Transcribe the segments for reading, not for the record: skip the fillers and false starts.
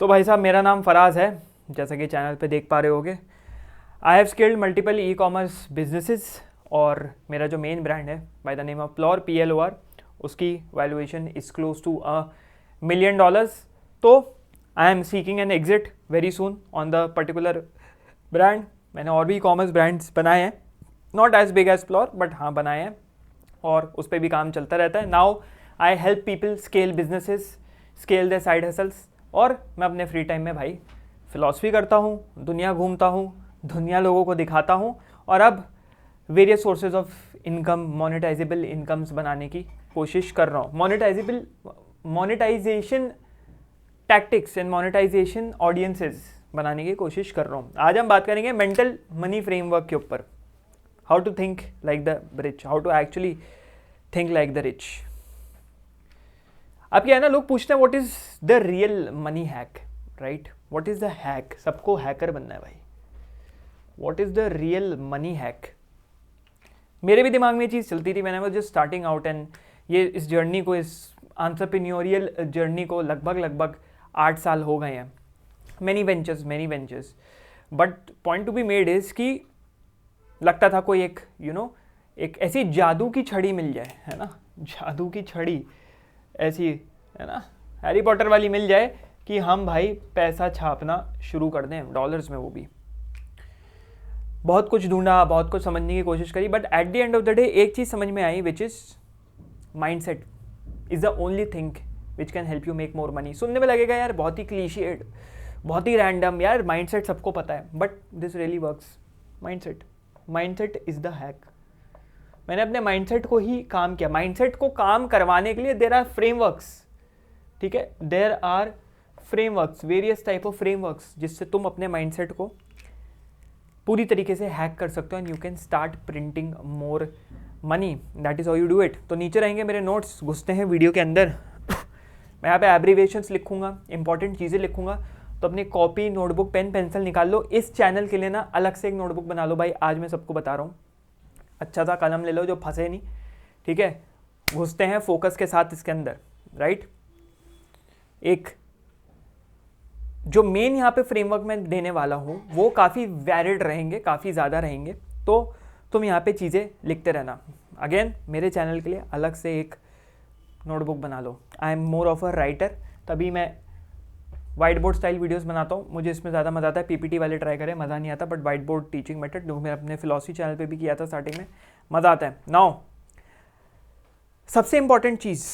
तो भाई साहब मेरा नाम फराज है, जैसा कि चैनल पे देख पा रहे होगे। I have scaled multiple e commerce businesses और मेरा जो मेन ब्रांड है by the name of plor PLOR, उसकी valuation is close to $1 million. तो I am seeking an exit very soon on the particular brand. मैंने और भी e commerce brands बनाए हैं, not as big as plor but हाँ बनाए हैं, और उस पर भी काम चलता रहता है। Now I help people scale businesses, scale the side hustles. और मैं अपने फ्री टाइम में भाई फ़िलॉसफी करता हूँ, दुनिया घूमता हूँ, दुनिया लोगों को दिखाता हूँ, और अब various sources of income, monetisable incomes बनाने की कोशिश कर रहा हूँ। Monetisation tactics and monetisation audiences बनाने की कोशिश कर रहा हूँ। आज हम बात करेंगे मेंटल मनी फ्रेमवर्क के ऊपर, how to think like the rich, how to actually think like the rich. अब क्या है ना, लोग पूछते हैं what is the real money hack, right? What is the hack? सबको हैकर बनना है भाई। What is the real money hack? मेरे भी दिमाग में ये चीज़ चलती थी, मैंने वो जस्ट स्टार्टिंग आउट, एंड ये इस जर्नी को, इस एंटरप्रेन्योरियल जर्नी को लगभग 8 साल हो गए हैं। Many ventures, but point to be made is कि लगता था कोई एक एक ऐसी जादू की छड़ी मिल जाए, है ना, जादू की छड़ी ऐसी, है ना, हैरी पॉटर वाली मिल जाए कि हम भाई पैसा छापना शुरू कर दें डॉलर्स में। वो भी बहुत कुछ ढूंढा, बहुत कुछ समझने की कोशिश करी, but at the end of the day एक चीज़ समझ में आई, which is mindset is the only thing which can help you make more money. सुनने में लगेगा यार बहुत ही क्लीशिएड, बहुत ही रैंडम, यार माइंडसेट सबको पता है, but this really works. Mindset is the hack. मैंने अपने माइंडसेट को ही काम किया। माइंडसेट को काम करवाने के लिए देयर आर फ्रेमवर्क्स, ठीक है, there are frameworks, various type of frameworks, जिससे तुम अपने माइंडसेट को पूरी तरीके से हैक कर सकते हो, and you can start printing more money. That is how you do it. तो नीचे रहेंगे मेरे नोट्स, घुसते हैं वीडियो के अंदर। मैं यहाँ पे एब्रीविएशंस लिखूंगा, इंपॉर्टेंट चीज़ें लिखूंगा, तो अपनी कॉपी, नोटबुक, पेन, पेंसिल निकाल लो। इस चैनल के लिए ना अलग से एक नोटबुक बना लो भाई, आज मैं सबको बता रहा हूँ। अच्छा सा कलम ले लो जो फंसे नहीं, ठीक है। घुसते हैं फोकस के साथ इसके अंदर, राइट। एक जो मेन यहाँ पे फ्रेमवर्क मैं देने वाला हूँ वो काफ़ी वैरिड रहेंगे, काफ़ी ज़्यादा रहेंगे, तो तुम यहाँ पे चीज़ें लिखते रहना। अगेन मेरे चैनल के लिए अलग से एक नोटबुक बना लो। I am more of a writer, तभी मैं वाइट बोर्ड स्टाइल वीडियोस बनाता हूँ, मुझे इसमें ज़्यादा मज़ा आता है। PPT वाले ट्राई करें, मज़ा नहीं आता, but white board teaching method जो मैं अपने फिलॉसफी चैनल पे भी किया था स्टार्टिंग में, मज़ा आता है। नाउ सबसे इंपॉर्टेंट चीज़,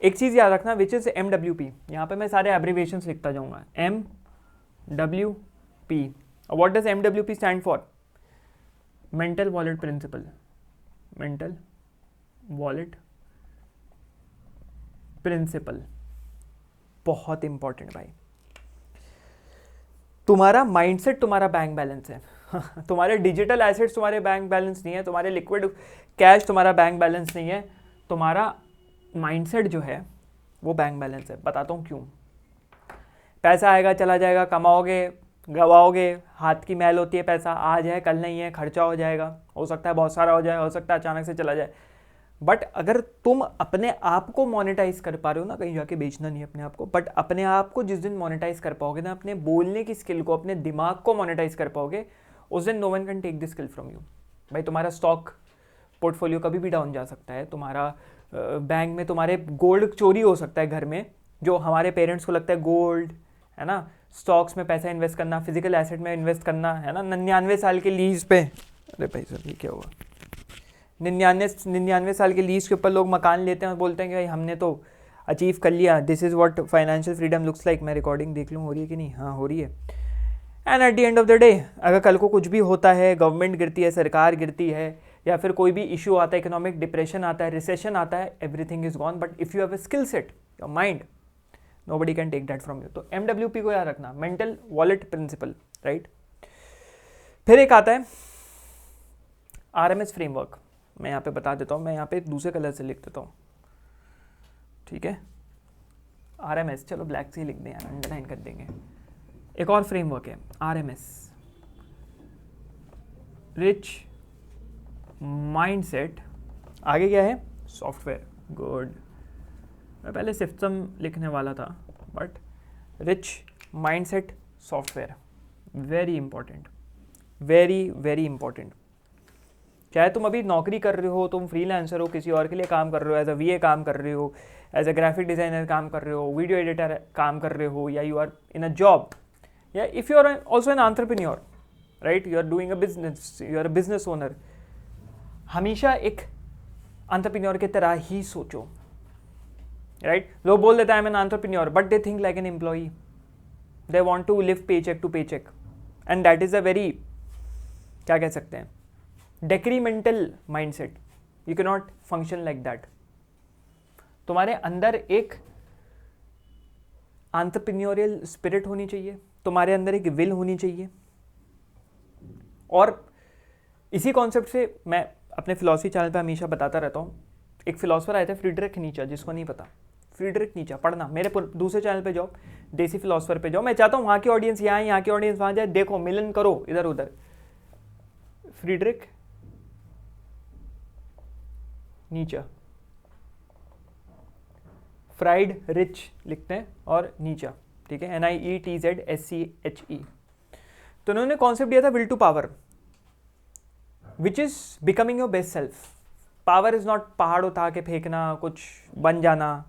एक चीज़ याद रखना, विच इज़ MWP। यहाँ पे मैं सारे एब्रीविएशंस लिखता जाऊँगा। MWP। What does MWP stand for? Mental wallet principle. Mental wallet principle बहुत इंपॉर्टेंट भाई। तुम्हारा माइंडसेट तुम्हारा बैंक बैलेंस है। तुम्हारे डिजिटल एसेट्स तुम्हारे बैंक बैलेंस नहीं है, तुम्हारे लिक्विड कैश तुम्हारा बैंक बैलेंस नहीं है, तुम्हारा माइंडसेट जो है वो बैंक बैलेंस है। बताता हूँ क्यों। पैसा आएगा चला जाएगा, कमाओगे गवाओगे, हाथ की मैल होती है, पैसा आज है कल नहीं है, खर्चा हो जाएगा, हो सकता है बहुत सारा हो जाए, हो सकता है अचानक से चला जाए। बट अगर तुम अपने आप को मोनेटाइज कर पा रहे हो ना, कहीं जाके बेचना नहीं अपने आप को, बट अपने आप को जिस दिन मोनेटाइज कर पाओगे ना, अपने बोलने की स्किल को, अपने दिमाग को मोनेटाइज कर पाओगे, उस दिन no one can take this skill from you. भाई तुम्हारा स्टॉक पोर्टफोलियो कभी भी डाउन जा सकता है, तुम्हारा बैंक में तुम्हारे गोल्ड चोरी हो सकता है घर में, जो हमारे पेरेंट्स को लगता है गोल्ड, है ना, स्टॉक्स में पैसा इन्वेस्ट करना, फिजिकल एसेट में इन्वेस्ट करना, है ना, 99 साल के लीज पे, अरे भाई सर ये क्या हुआ, 99 साल के लीज के ऊपर लोग मकान लेते हैं और बोलते हैं कि भाई हमने तो अचीव कर लिया, this is what financial freedom looks like. मैं रिकॉर्डिंग देख लूँ हो रही है कि नहीं, हाँ हो रही है। And eight the end of the day अगर कल को कुछ भी होता है, गवर्नमेंट गिरती है, सरकार गिरती है, या फिर कोई भी इशू आता है, इकोनॉमिक डिप्रेशन आता है, रिसेशन आता है, everything is gone. But if you have a skill set, your mind, nobody can take that from you. तो MWP को याद रखना, मेंटल वॉलेट प्रिंसिपल, राइट। फिर एक आता है RMS फ्रेमवर्क। मैं यहाँ पे बता देता हूँ, मैं यहाँ पे दूसरे कलर से लिख देता हूँ, ठीक है। RMS, चलो ब्लैक से ही लिख दें यार, अंडरलाइन कर देंगे। एक और फ्रेमवर्क है RMS, रिच माइंडसेट। आगे क्या है? सॉफ्टवेयर। गुड। मैं पहले सिस्टम लिखने वाला था, but rich mindset software, very important, very very important. चाहे तुम अभी नौकरी कर रहे हो, तुम फ्रीलांसर हो, किसी और के लिए काम कर रहे हो, एज अ वीए काम कर रहे हो, एज अ ग्राफिक डिज़ाइनर काम कर रहे हो, वीडियो एडिटर काम कर रहे हो, या you are in a job, या if you are also an entrepreneur, right, you are doing a business, you are a business owner, हमेशा एक एंटरप्रेन्योर की तरह ही सोचो, राइट। लोग बोल देते हैं I am an entrepreneur, but they think like an employee, they want to live paycheck to paycheck, and that is a very, क्या कह सकते हैं, detrimental mindset. You can not function like that. तुम्हारे अंदर एक entrepreneurial spirit होनी चाहिए, तुम्हारे अंदर एक विल होनी चाहिए। और इसी कॉन्सेप्ट से मैं अपने फिलॉसफी चैनल पे हमेशा बताता रहता हूँ। एक फिलोसफर आए थे फ्रीडरिक नीचा, जिसको नहीं पता, फ्रीडरिक नीचा पढ़ना, मेरे दूसरे चैनल पे जाओ, देसी फिलोसफर पे जाओ। मैं चाहता हूँ वहाँ की ऑडियंस यहाँ की ऑडियंस वहाँ जाए, देखो, मिलन करो इधर उधर। फ्रीडरिक नीचा, फ्राइड रिच लिखते हैं और नीचा, ठीक है, NIETZSCHE। तो उन्होंने कॉन्सेप्ट दिया था will to power, which is becoming your best self. Power is not पहाड़ उठा के फेंकना, कुछ बन जाना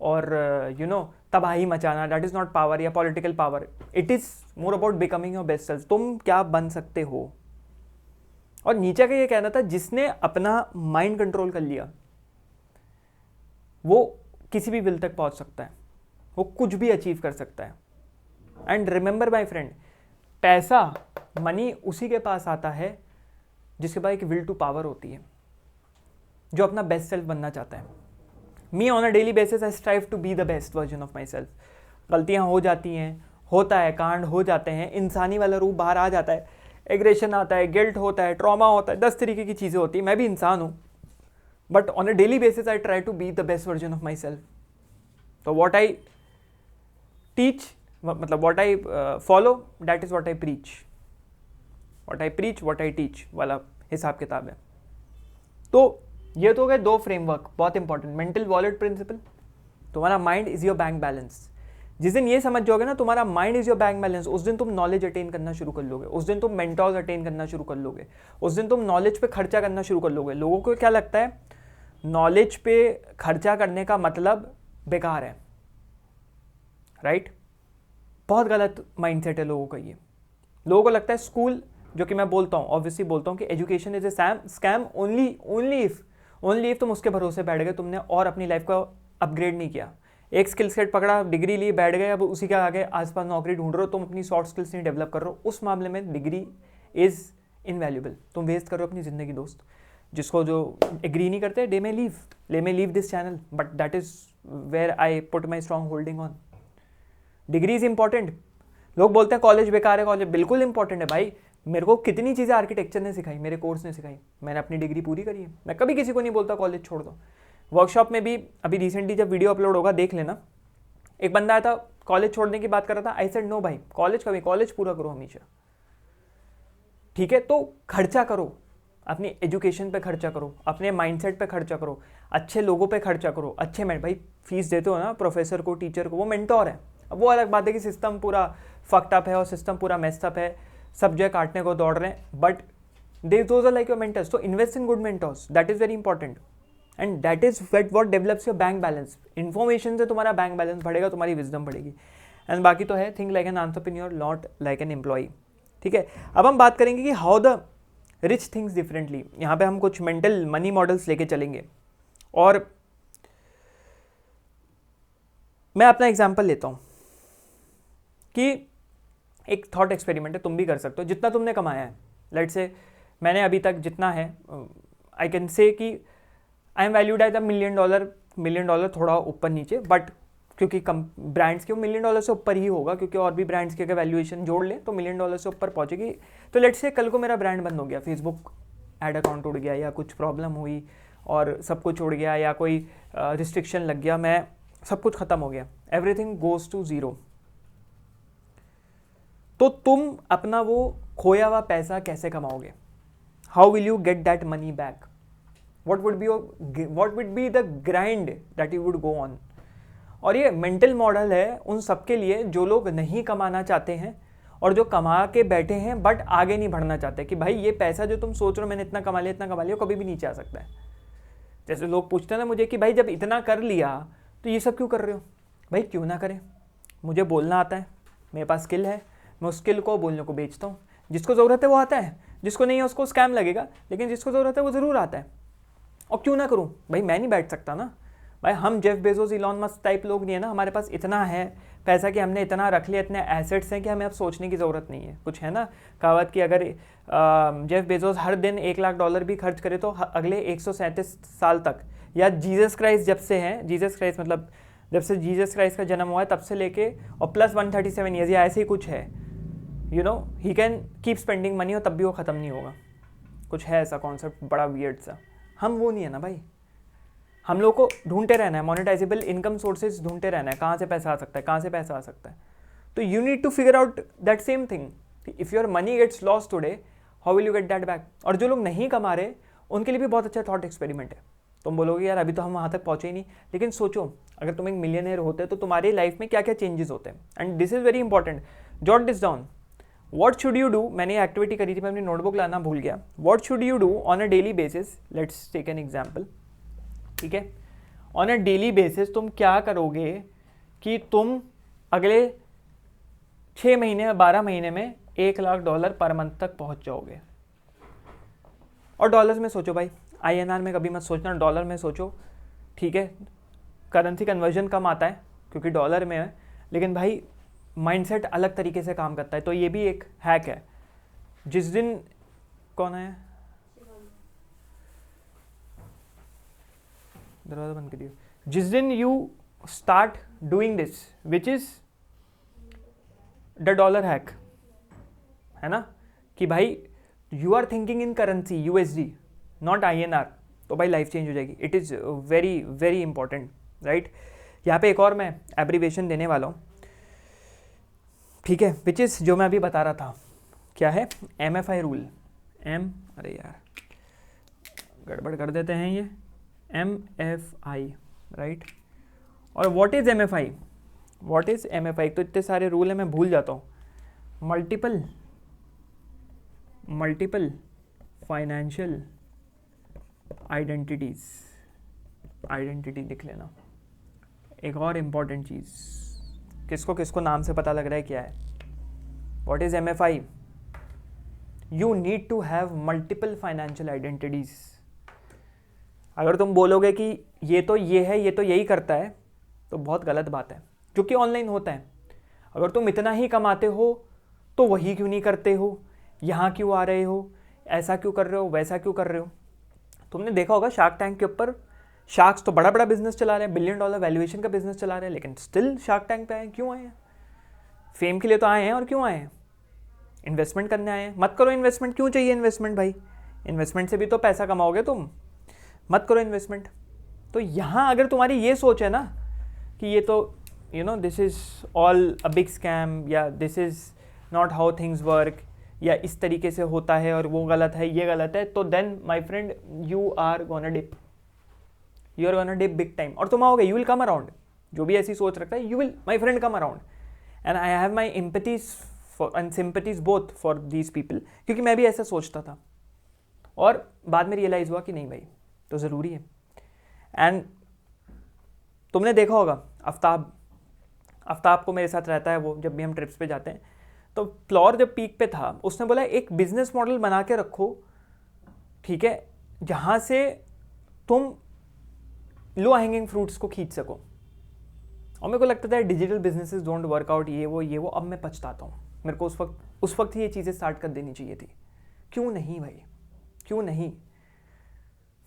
और यू नो तबाही मचाना, दैट इज नॉट पावर या political power. It is more about becoming your best self, तुम क्या बन सकते हो। और नीचे का ये कहना था, जिसने अपना माइंड कंट्रोल कर लिया वो किसी भी विल तक पहुंच सकता है, वो कुछ भी अचीव कर सकता है। एंड रिमेंबर माई फ्रेंड, पैसा, मनी उसी के पास आता है जिसके पास एक विल टू पावर होती है, जो अपना बेस्ट सेल्फ बनना चाहता है। Me on a daily basis I strive to be the best version of myself. गलतियाँ हो जाती हैं, होता है, कांड हो जाते हैं, इंसानी वाला रूप बाहर आ जाता है, एग्रेशन आता है, गिल्ट होता है, ट्रॉमा होता है, 10 तरीके की चीज़ें होती हैं। मैं भी इंसान हूँ, but on a daily basis I try to be the best version of myself. तो वॉट आई टीच, मतलब what I follow, that is what I preach. What I preach, what I teach वाला हिसाब किताब है। तो ये तो हो गए दो फ्रेमवर्क, बहुत इंपॉर्टेंट। मेंटल वॉलेट प्रिंसिपल, तुम्हारा mind is your bank balance. जिस दिन ये समझ जाओगे ना तुम्हारा mind is your bank balance, उस दिन तुम नॉलेज अटेन करना शुरू कर लोगे, उस दिन तुम मेंटोर्स अटेन करना शुरू कर लोगे, उस दिन तुम नॉलेज पे खर्चा करना शुरू कर लोगे। लोगों को क्या लगता है, नॉलेज पे खर्चा करने का मतलब बेकार है, राइट? बहुत गलत माइंडसेट है लोगों का ये। लोगों को लगता है स्कूल, जो कि मैं बोलता हूँ, ऑब्वियसली बोलता हूँ कि education is a scam only if तुम उसके भरोसे बैठ गए, तुमने और अपनी लाइफ को अपग्रेड नहीं किया। एक स्किल सेट पकड़ा, डिग्री ली, बैठ गए, अब उसी के आगे आसपास नौकरी ढूंढ रहे हो, तुम अपनी सॉफ्ट स्किल्स नहीं डेवलप कर रहे हो, उस मामले में डिग्री इज इनवैल्यूएबल। तुम वेस्ट कर रहे हो अपनी ज़िंदगी दोस्त। जिसको जो एग्री नहीं करते, they may leave this channel, but that is where I put my strong holding on. Degree is important. लोग बोलते हैं कॉलेज बेकार है, कॉलेज बिल्कुल इंपॉर्टेंट है भाई। मेरे को कितनी चीज़ें आर्किटेक्चर ने सिखाई, मेरे कोर्स ने सिखाई, मैंने अपनी डिग्री पूरी करी है। मैं कभी किसी को नहीं बोलता कॉलेज छोड़ दो। वर्कशॉप में भी अभी रिसेंटली जब वीडियो अपलोड होगा देख लेना, एक बंदा आया था कॉलेज छोड़ने की बात कर रहा था। आई सेड नो भाई, कॉलेज पूरा करो हमेशा, ठीक है? तो खर्चा करो, अपनी एजुकेशन पे खर्चा करो, अपने माइंडसेट पे खर्चा करो, अच्छे लोगों पे खर्चा करो, अच्छे भाई फीस देते हो ना प्रोफेसर को, टीचर को, वो मेंटोर है। अब वो अलग बात है कि सिस्टम पूरा फक्ड अप है और सिस्टम पूरा मेस्ड अप है, सब जगह काटने को दौड़ रहे हैं, but those are like your mentors. तो invest in good mentors, that is very important, and that is what develops your bank balance. Information से तुम्हारा बैंक बैलेंस बढ़ेगा, तुम्हारी विजडम बढ़ेगी। एंड बाकी तो है, think like an entrepreneur, not like an employee, ठीक है? अब हम बात करेंगे कि how the rich things differently. यहाँ पे हम कुछ मेंटल मनी मॉडल्स लेके चलेंगे, और मैं अपना एग्जांपल लेता हूँ कि एक थॉट एक्सपेरिमेंट है, तुम भी कर सकते हो। जितना तुमने कमाया है, लेट्स से मैंने अभी तक जितना है, आई कैन से कि I am valued at $1 million, थोड़ा ऊपर नीचे, बट क्योंकि कम ब्रांड्स के $1 मिलियन से ऊपर ही होगा, क्योंकि और भी ब्रांड्स की अगर वैल्यूएशन जोड़ ले तो $1 मिलियन से ऊपर पहुंचेगी। तो लेट्स से कल को मेरा ब्रांड बंद हो गया, फेसबुक ऐड अकाउंट उड़ गया, या कुछ प्रॉब्लम हुई और सब कुछ उड़ गया, या कोई रिस्ट्रिक्शन लग गया, मैं सब कुछ खत्म हो गया, एवरीथिंग गोज टू जीरो। तो तुम अपना वो खोया हुआ पैसा कैसे कमाओगे? How will you get that money back? what would be the grind that you would go on? और ये मेंटल मॉडल है उन सबके लिए जो लोग नहीं कमाना चाहते हैं और जो कमा के बैठे हैं बट आगे नहीं बढ़ना चाहते, कि भाई ये पैसा जो तुम सोच रहे हो मैंने इतना कमा लिया इतना कमा लिया, कभी भी नीचे आ सकता है। जैसे लोग पूछते हैं ना मुझे कि भाई जब इतना कर लिया तो ये सब क्यों कर रहे हो? भाई क्यों ना करें, मुझे बोलना आता है, मेरे पास स्किल है, मैं उस स्किल को बोलने को बेचता हूँ। जिसको ज़रूरत है वो आता है, जिसको नहीं है उसको स्कैम लगेगा, लेकिन जिसको ज़रूरत है वो ज़रूर आता है। और क्यों ना करूँ भाई, मैं नहीं बैठ सकता ना भाई। हम Jeff Bezos Elon Musk type लोग नहीं है ना, हमारे पास इतना है पैसा कि हमने इतना रख लिया, इतने एसेट्स हैं कि हमें अब सोचने की ज़रूरत नहीं है। कुछ है ना कहावत कि अगर जेफ बेजोस हर दिन $1 लाख भी खर्च करे तो अगले 137 साल तक, या जीसस क्राइस्ट जब से हैं, जीसस क्राइस्ट मतलब जब से जीसस क्राइस्ट का जन्म हुआ है तब से लेके और प्लस 137 ईयर्स या ऐसे ही कुछ है, you know he can keep spending money और तब भी वो ख़त्म नहीं होगा। कुछ है ऐसा कॉन्सेप्ट बड़ा वियर्ड सा। हम वो नहीं है ना भाई, हम लोग को ढूंढते रहना है, मोनेटाइजेबल इनकम सोर्सेज ढूंढते रहना है, कहाँ से पैसा आ सकता है, कहाँ से पैसा आ सकता है। तो you need to figure out that same thing, if your money gets lost today how will you get that back. और जो लोग नहीं कमा रहे उनके लिए भी बहुत अच्छा थॉट एक्सपेरिमेंट है। तुम बोलोगे यार अभी तो हम वहाँ तक पहुँचे ही नहीं, लेकिन सोचो अगर तुम एक मिलियनेयर होते तो तुम्हारी लाइफ में क्या क्या चेंजेस होते हैं। And this is very important, jot this down. What should you do, मैंने एक्टिविटी करी थी, मैं अपनी नोटबुक लाना भूल गया। What should you do on a daily basis, let's take an example, ठीक है। ऑन अ डेली बेसिस तुम क्या करोगे कि तुम अगले 6 महीने या 12 महीने में $1 लाख पर मंथ तक पहुंच जाओगे। और डॉलर्स में सोचो भाई, INR में कभी मत सोचना, डॉलर में सोचो, ठीक है। करेंसी कन्वर्जन कम आता है क्योंकि डॉलर में है, लेकिन भाई माइंडसेट अलग तरीके से काम करता है। तो ये भी एक हैक है। जिस दिन कौन है, दरवाजा बंद करिए, जिस दिन you start doing this which is the dollar hack, है ना, कि भाई you are thinking in currency USD not INR, तो भाई लाइफ चेंज हो जाएगी। It is very very important, right. यहाँ पे एक और मैं एब्रीवेशन देने वाला हूँ, ठीक है, विच इज़ जो मैं अभी बता रहा था, क्या है MFI रूल। अरे यार गड़बड़ कर देते हैं ये, MFI, राइट। और what is MFI, what is MFI, तो इतने सारे रूल हैं मैं भूल जाता हूँ। मल्टीपल फाइनेंशियल आइडेंटिटी लिख लेना। एक और इम्पॉर्टेंट चीज़, किसको किसको नाम से पता लग रहा है क्या है, what is MFI, you need to have multiple financial identities. अगर तुम बोलोगे कि ये तो ये है, ये तो यही करता है, तो बहुत गलत बात है, क्योंकि ऑनलाइन होता है। अगर तुम इतना ही कमाते हो तो वही क्यों नहीं करते हो, यहाँ क्यों आ रहे हो, ऐसा क्यों कर रहे हो, वैसा क्यों कर रहे हो। तुमने देखा होगा शार्क टैंक के ऊपर, शार्क्स तो बड़ा बड़ा बिजनेस चला रहे हैं, $1 बिलियन वैल्यूएशन का बिजनेस चला रहे हैं, लेकिन स्टिल शार्क टैंक पे आए। क्यों आए हैं? फेम के लिए तो आए हैं। और क्यों आए हैं? इन्वेस्टमेंट करने आए हैं। मत करो इन्वेस्टमेंट, क्यों चाहिए इन्वेस्टमेंट भाई, इन्वेस्टमेंट से भी तो पैसा कमाओगे तुम, मत करो इन्वेस्टमेंट। तो यहाँ अगर तुम्हारी ये सोच है ना कि ये तो you know this is all a big scam, या this is not how things work, या इस तरीके से होता है और वो गलत है, ये गलत है, तो then my friend you are gonna dip big time. और तुम आओगे, यू विल कम अराउंड। जो भी ऐसी सोच रखता है, you will my friend come around. And I have my empathies and sympathies both for these people, क्योंकि मैं भी ऐसा सोचता था और बाद में रियलाइज़ हुआ कि नहीं भाई तो ज़रूरी है। एंड तुमने देखा होगा आफ्ताब को मेरे साथ रहता है, वो जब भी हम ट्रिप्स पे जाते हैं, तो फ्लोर जब पीक पे था उसने बोला एक बिजनेस मॉडल बना के रखो, ठीक है, जहाँ से तुम लो हैंगिंग फ्रूट्स को खींच सको। और मेरे को लगता था digital businesses don't work out, ये वो। अब मैं पछताता हूँ, मेरे को उस वक्त ही ये चीज़ें स्टार्ट कर देनी चाहिए थी। क्यों नहीं भाई, क्यों नहीं।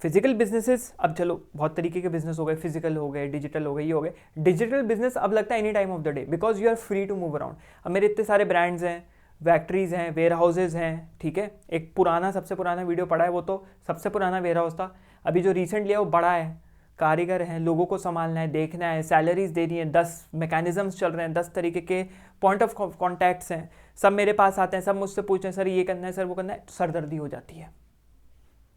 फिजिकल बिजनेसेस, अब चलो बहुत तरीके के बिजनेस हो गए, फिजिकल हो गए, डिजिटल हो गए, ये हो गए। डिजिटल बिजनेस अब लगता है any time of the day, because you are free to move around. अब मेरे इतने सारे ब्रांड्स हैं, फैक्ट्रीज हैं, वेयर हाउसेज हैं, ठीक है। एक सबसे पुराना वीडियो पड़ा है, वो तो सबसे पुराना वेयर हाउस था। अभी जो रिसेंटली है वो बड़ा है, कारीगर हैं, लोगों को संभालना है, देखना है, सैलरीज देनी है, 10 मैकेनिज्म्स चल रहे हैं, 10 तरीके के पॉइंट ऑफ कॉन्टैक्ट्स हैं, सब मेरे पास आते हैं, सब मुझसे पूछते हैं सर ये करना है, सर वो करना है, सरदर्दी हो जाती है।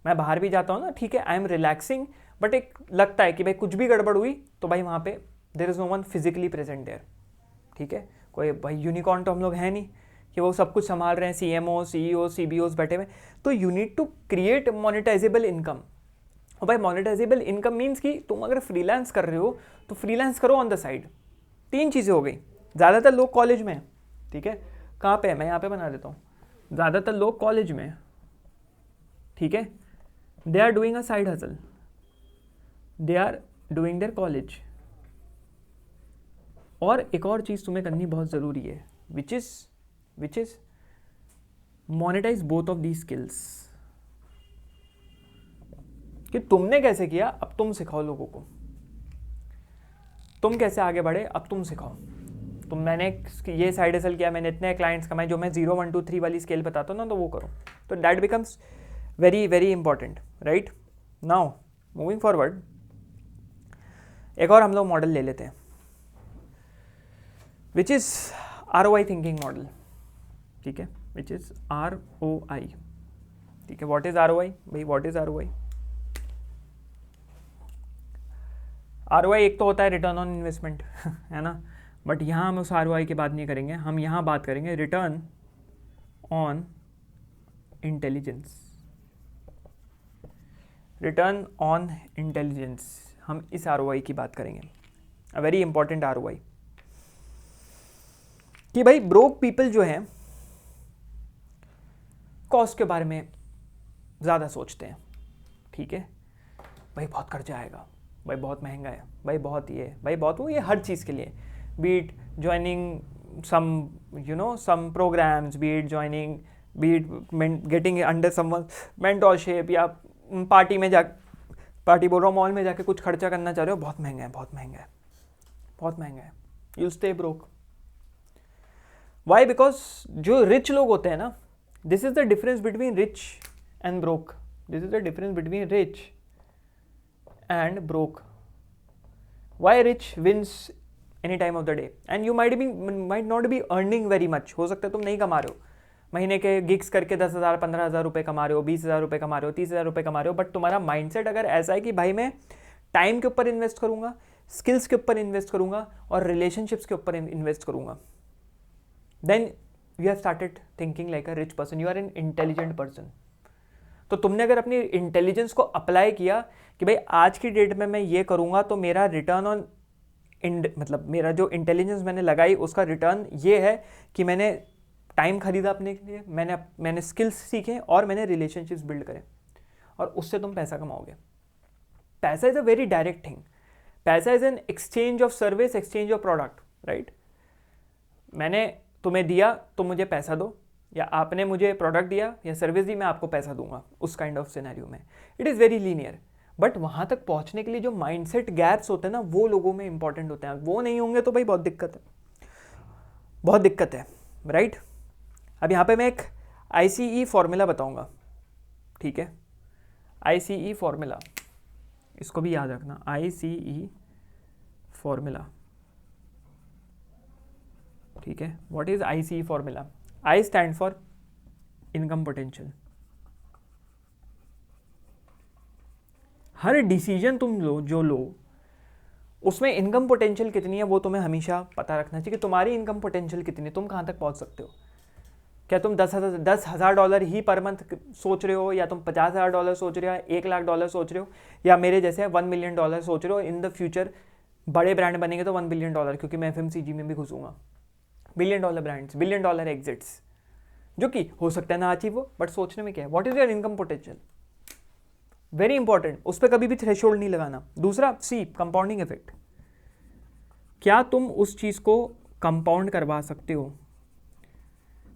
मैं बाहर भी जाता हूँ ना, ठीक है, आई एम रिलैक्सिंग, बट एक लगता है कि भाई कुछ भी गड़बड़ हुई तो भाई वहाँ पे there is no one physically present there, ठीक है। कोई भाई यूनिकॉर्न तो हम लोग हैं नहीं कि वो सब कुछ संभाल रहे हैं, CMO, CEO, CBOs बैठे हुए। तो you need to create monetizable income. और भाई मोनेटाइजेबल इनकम मीन्स कि तुम अगर फ्रीलांस कर रहे हो तो फ्रीलांस करो ऑन द साइड। 3 चीज़ें हो गई। ज़्यादातर लोग कॉलेज में, ठीक है, कहाँ पे है, मैं यहाँ पे बना देता हूँ। ज़्यादातर लोग कॉलेज में, ठीक है, they are doing a side hustle, they are doing their college. और एक और चीज़ तुम्हें करनी बहुत ज़रूरी है, which is monetize both of the skills. कि तुमने कैसे किया, अब तुम सिखाओ लोगों को। तुम कैसे आगे बढ़े, अब तुम सिखाओ। मैंने ये साइड हसल किया, मैंने इतने क्लाइंट्स कमाए, जो मैं 0 1 2 3 वाली स्केल बताता हूँ ना, तो वो करो। तो that becomes very very important, right. Now moving forward, एक और हम लोग मॉडल ले लेते हैं, which is ROI thinking model, ठीक है, विच इज़ ROI, ठीक है। व्हाट इज़ ROI भाई, व्हाट इज़ ROI? ROI एक तो होता है रिटर्न ऑन इन्वेस्टमेंट, है ना, बट यहाँ हम उस ROI की बात नहीं करेंगे, हम यहाँ बात करेंगे return on intelligence. Return on intelligence, हम इस ROI की बात करेंगे, अ वेरी इंपॉर्टेंट ROI। कि भाई ब्रोक पीपल जो हैं कॉस्ट के बारे में ज़्यादा सोचते हैं, ठीक है, भाई बहुत खर्चा आएगा, भाई बहुत महंगा है, भाई बहुत ये, भाई बहुत वो, ये हर चीज़ के लिए, be it joining some programs, be it joining, be it getting under someone mentorship, या पार्टी में जा, पार्टी बोल रहा हूँ, मॉल में जाके कुछ खर्चा करना चाह रहे हो, बहुत महंगा है, बहुत महंगा है, बहुत महंगा है, you stay broke. Why? Because जो रिच लोग होते हैं ना, this is the difference between rich and broke, this is the difference between rich and broke. Why rich wins any time of the day, and you might not be earning very much, हो सकता है तुम नहीं कमा रहे हो, महीने के गिग्स करके 10,000 15,000 रुपये कमा रहे हो, 20,000 रुपये कमा रहे हो, 30,000 रुपये कमा रहे हो, बट तुम्हारा माइंडसेट अगर ऐसा है कि भाई मैं टाइम के ऊपर इन्वेस्ट करूंगा, स्किल्स के ऊपर इन्वेस्ट करूंगा और रिलेशनशिप्स के ऊपर इन्वेस्ट करूंगा, then you have started thinking like a rich person, you are an intelligent person। तो तुमने अगर अपनी इंटेलिजेंस को अप्लाई किया कि भाई आज की डेट में मैं ये करूँगा तो मेरा रिटर्न ऑन मतलब मेरा जो इंटेलिजेंस मैंने लगाई उसका रिटर्न ये है कि मैंने टाइम खरीदा अपने लिए, मैंने स्किल्स सीखे और मैंने रिलेशनशिप्स बिल्ड करे, और उससे तुम पैसा कमाओगे। पैसा is a very direct thing, पैसा is an exchange of service, exchange of product, right. मैंने तुम्हें दिया तो मुझे पैसा दो, या आपने मुझे प्रोडक्ट दिया या सर्विस दी, मैं आपको पैसा दूंगा, उस काइंड ऑफ सिनेरियो में it is very linear. But वहाँ तक पहुँचने के लिए जो माइंडसेट गैप्स होते हैं ना, वो लोगों में इंपॉर्टेंट होते हैं, वो नहीं होंगे तो भाई बहुत दिक्कत है, बहुत दिक्कत है, राइट। अब यहाँ पे मैं एक ICE फॉर्मूला बताऊँगा, ठीक है, ICE फॉर्मूला, इसको भी याद रखना, ICE फॉर्मूला, ठीक है। What is ICE formula? I stand for income potential. Her decision तुम लो उसमें इनकम पोटेंशियल कितनी है वो तुम्हें हमेशा पता रखना चाहिए कि तुम्हारी इनकम पोटेंशियल कितनी है, तुम कहाँ तक पहुँच सकते हो। क्या तुम $10,000 ही पर मंथ सोच रहे हो, या तुम $50,000 सोच रहे हो, $1,00,000 सोच रहे हो, या मेरे जैसे $1 मिलियन सोच रहे हो। इन द फ्यूचर बड़े ब्रांड बनेंगे तो $1 बिलियन, क्योंकि मैं FMCG में भी घुसूंगा, $1 बिलियन ब्रांड्स, $1 बिलियन एग्जिट्स, जो कि हो सकता है ना अचीव हो, बट सोचने में क्या है, what is your income potential, very important, उस पर कभी भी थ्रेशोल्ड नहीं लगाना। दूसरा C, कंपाउंडिंग इफेक्ट, क्या तुम उस चीज़ को कंपाउंड करवा सकते हो।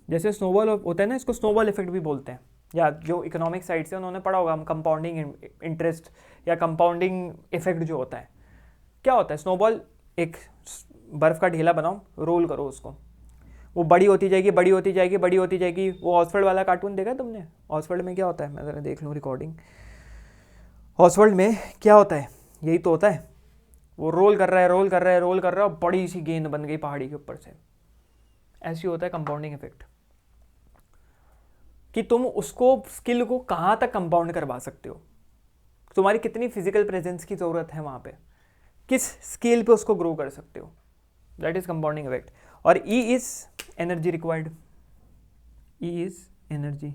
जैसे स्नोबॉल होता है ना, इसको स्नोबॉल इफेक्ट भी बोलते हैं, या जो इकोनॉमिक साइड से उन्होंने पढ़ा होगा, हम कंपाउंडिंग इंटरेस्ट या कंपाउंडिंग इफेक्ट जो होता है, क्या होता है। स्नोबॉल, एक बर्फ़ का ढेला बनाओ, रोल करो उसको, वो बड़ी होती जाएगी, बड़ी होती जाएगी, बड़ी होती जाएगी। वो ऑसवर्ल्ड वाला कार्टून देखा तुमने? ऑसवर्ल्ड में क्या होता है, मैं ज़रा देख लूँ रिकॉर्डिंग। ऑसवर्ल्ड में क्या होता है, यही तो होता है, वो रोल कर रहा है, रोल कर रहा है, रोल कर रहा है, बड़ी सी गेंद बन गई पहाड़ी के ऊपर से। ऐसी होता है कंपाउंडिंग इफेक्ट, कि तुम उसको स्किल को कहाँ तक कंपाउंड करवा सकते हो, तुम्हारी कितनी फिजिकल प्रेजेंस की ज़रूरत है वहाँ पे, किस स्केल पे उसको ग्रो कर सकते हो, दैट इज कंपाउंडिंग इफेक्ट। और E is energy required, E is energy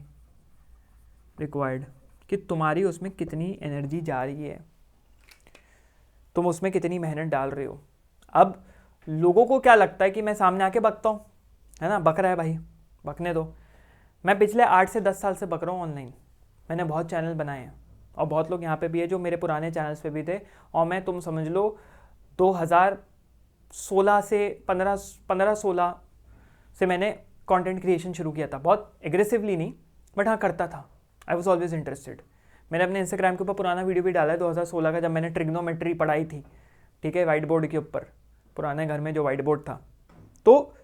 required, कि तुम्हारी उसमें कितनी एनर्जी जा रही है, तुम उसमें कितनी मेहनत डाल रहे हो। अब लोगों को क्या लगता है कि मैं सामने आके बकता हूँ, है ना, बक रहा है भाई, बकने दो। मैं पिछले 8 से 10 साल से बक रहा हूँ ऑनलाइन, मैंने बहुत चैनल बनाए हैं और बहुत लोग यहाँ पे भी है जो मेरे पुराने चैनल्स पे भी थे। और मैं, तुम समझ लो 2016 से 15-16 से मैंने कंटेंट क्रिएशन शुरू किया था, बहुत एग्रेसिवली नहीं, बट हाँ करता था, आई वॉज ऑलवेज इंटरेस्टेड। मैंने अपने इंस्टाग्राम के ऊपर पुराना वीडियो भी डाला है 2016 का, जब मैंने ट्रिग्नोमेट्री पढ़ाई थी, ठीक है, वाइट बोर्ड के ऊपर, पुराने घर में जो वाइट बोर्ड था। तो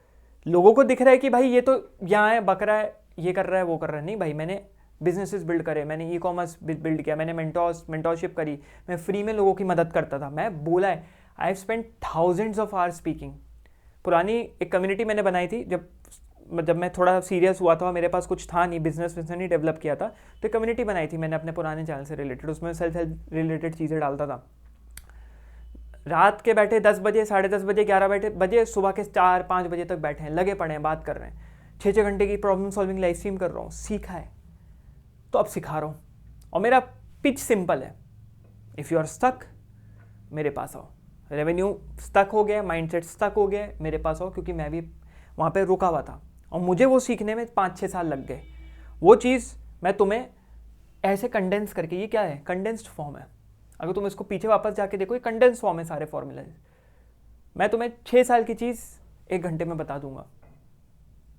लोगों को दिख रहा है कि भाई ये तो यहाँ है, बक रहा है, ये कर रहा है, वो कर रहा है। नहीं भाई, मैंने बिजनेसेस बिल्ड करे, मैंने ई कॉमर्स बिल्ड किया, मैंने मेंटोरशिप करी, मैं फ्री में लोगों की मदद करता था। मैं बोला है, I have spent thousands of hours speaking. पुरानी एक कम्युनिटी मैंने बनाई थी जब मैं थोड़ा सीरियस हुआ था, मेरे पास कुछ था नहीं, बिजनेस नहीं डेवलप किया था, तो कम्युनिटी बनाई थी मैंने अपने पुराने चैनल से रिलेटेड, उसमें सेल्फ हेल्प रिलेटेड चीज़ें डालता था। रात के बैठे 10 बजे, 10:30 बजे, 11 बजे, सुबह के 4-5 बजे तक बैठे हैं, लगे पड़े हैं, बात कर रहे हैं, 6-6 घंटे की प्रॉब्लम सॉल्विंग लाइव स्ट्रीम कर रहा हूँ। सीखा है तो अब सिखा रहा हूँ, और मेरा पिच सिंपल है, इफ़ यू आर स्टक मेरे पास आओ। रेवेन्यू स्टक हो गया, माइंडसेट स्टक हो गया, मेरे पास आओ, क्योंकि मैं भी वहाँ पे रुका हुआ था और मुझे वो सीखने में 5-6 साल लग गए। वो चीज़ मैं तुम्हें ऐसे कंडेंस करके, ये क्या है, कंडेंस्ड फॉर्म है, अगर तुम इसको पीछे वापस जाके देखो, ये कंडेंस फॉर्म है सारे फॉर्मूला। मैं तुम्हें 6 साल की चीज़ 1 घंटे में बता दूंगा,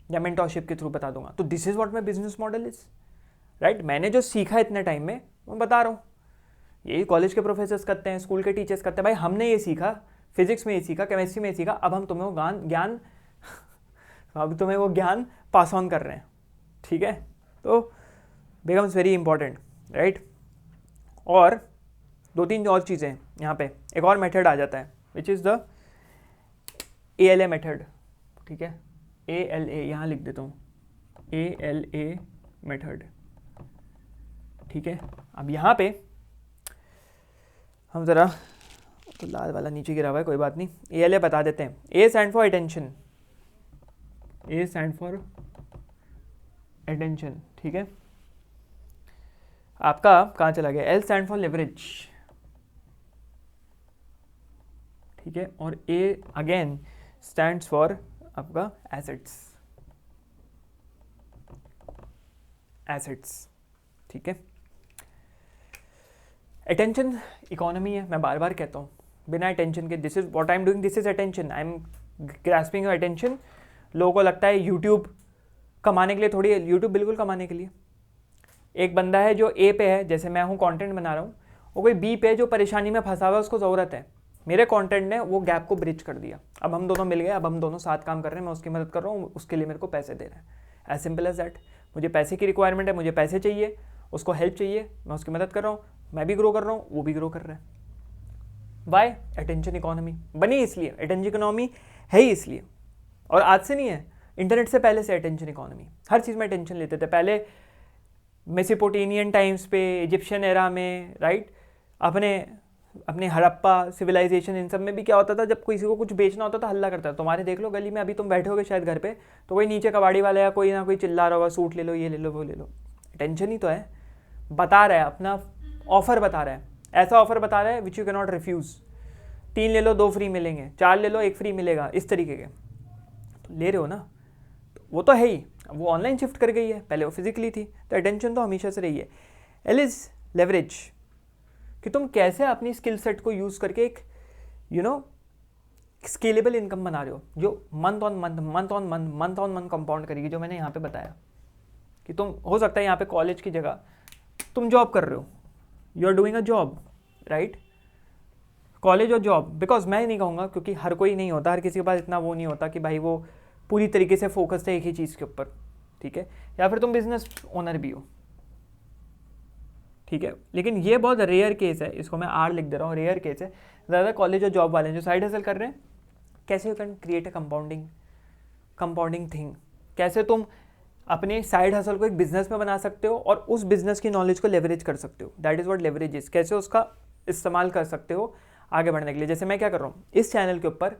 या मेंटोरशिप के थ्रू बता दूंगा। तो this is what my business model is, right. मैंने जो सीखा इतने टाइम में मैं बता रहा हूँ, यही कॉलेज के प्रोफेसर्स करते हैं, स्कूल के टीचर्स करते हैं। भाई हमने ये सीखा, फिजिक्स में ये सीखा, केमिस्ट्री में ये सीखा, अब हम तुम्हें वो ज्ञान अब तुम्हें वो ज्ञान पास ऑन कर रहे हैं, ठीक है। तो बिकम्स वेरी इंपॉर्टेंट, राइट। और 2-3 और चीज़ें यहाँ पे, एक और मेथड आ जाता है which is the ALA method, ठीक है। ALA यहाँ लिख देता हूँ, ALA मेथड, ठीक है। अब यहाँ पे हम ज़रा, तो लाल वाला नीचे गिरा हुआ है, कोई बात नहीं, ALA बता देते हैं। A stand for attention, A stand for attention, ठीक है। आपका कहाँ चला गया, L स्टैंड फॉर लेवरेज, ठीक है। और A अगेन स्टैंड्स फॉर आपका एसेट्स, ठीक है। अटेंशन इकोनॉमी है, मैं बार बार कहता हूँ, बिना अटेंशन के, this is what I am doing, this is attention, I am grasping your attention. लोगों को लगता है यूट्यूब कमाने के लिए, थोड़ी है यूट्यूब, बिल्कुल कमाने के लिए। एक बंदा है जो A पे है, जैसे मैं हूँ कंटेंट बना रहा हूँ, और कोई B पे है जो परेशानी में फंसा हुआ है, उसको ज़रूरत है, मेरे कंटेंट ने वो गैप को ब्रिज कर दिया। अब हम दोनों मिल गए, अब हम दोनों साथ काम कर रहे हैं, मैं उसकी मदद कर रहा हूँ, उसके लिए मेरे को पैसे दे रहे हैं, एज सिंपल एज दैट। मुझे पैसे की रिक्वायरमेंट है, मुझे पैसे चाहिए, उसको हेल्प चाहिए, मैं उसकी मदद कर रहा हूँ, मैं भी ग्रो कर रहा हूँ, वो भी ग्रो कर रहा है। वाई? अटेंशन इकोनॉमी बनी इसलिए, अटेंशन इकोनॉमी है ही इसलिए। और आज से नहीं है, इंटरनेट से पहले से अटेंशन इकोनॉमी, हर चीज़ में अटेंशन लेते थे। पहले मेसोपोटामियन टाइम्स पे, इजिप्शियन एरा में, राइट, अपने हड़प्पा सिविलाइजेशन, इन सब में भी क्या होता था, जब किसी को कुछ बेचना होता था हल्ला करता था। तुम्हारे देख लो गली में, अभी तुम बैठे होगे शायद घर पे, तो कोई नीचे कबाड़ी वाला या कोई ना कोई चिल्ला रहा होगा, सूट ले लो, ये ले लो, वो ले लो। टेंशन ही तो है, बता रहा है, अपना ऑफर बता रहा है, ऐसा ऑफर बता रहा है which you can not refuse. 3 ले लो 2 फ्री मिलेंगे, 4 ले लो 1 फ्री मिलेगा, इस तरीके के। तो ले रहे हो ना, तो वो तो है ही। वो ऑनलाइन शिफ्ट कर गई है, पहले वो फिजिकली थी, तो अटेंशन तो हमेशा से रही है। एल इज लेवरेज, कि तुम कैसे अपनी स्किल सेट को यूज़ करके एक स्केलेबल इनकम बना रहे हो, जो मंथ ऑन मंथ कंपाउंड करेगी, जो मैंने यहाँ पे बताया। कि तुम, हो सकता है यहाँ पे कॉलेज की जगह तुम जॉब कर रहे हो, you are doing a job, right, college और जॉब। बिकॉज मैं नहीं कहूँगा, क्योंकि हर कोई नहीं होता, हर किसी के पास इतना वो नहीं होता कि भाई वो पूरी तरीके से फोकस्ड है एक ही चीज़ के ऊपर, ठीक है। या फिर तुम बिजनेस ओनर भी हो, ठीक है। लेकिन ये बहुत रेयर केस है, इसको मैं आर लिख दे रहा हूँ, रेयर केस है। ज़्यादा कॉलेज और जॉब वाले जो साइड हसल कर रहे हैं, कैसे you can create a compounding thing, कैसे तुम अपने साइड हसल को एक बिजनेस में बना सकते हो और उस बिजनेस की नॉलेज को लेवरेज कर सकते हो। That is what leverage is. कैसे उसका इस्तेमाल कर सकते हो आगे बढ़ने के लिए। जैसे मैं क्या कर रहा हूँ इस चैनल के ऊपर,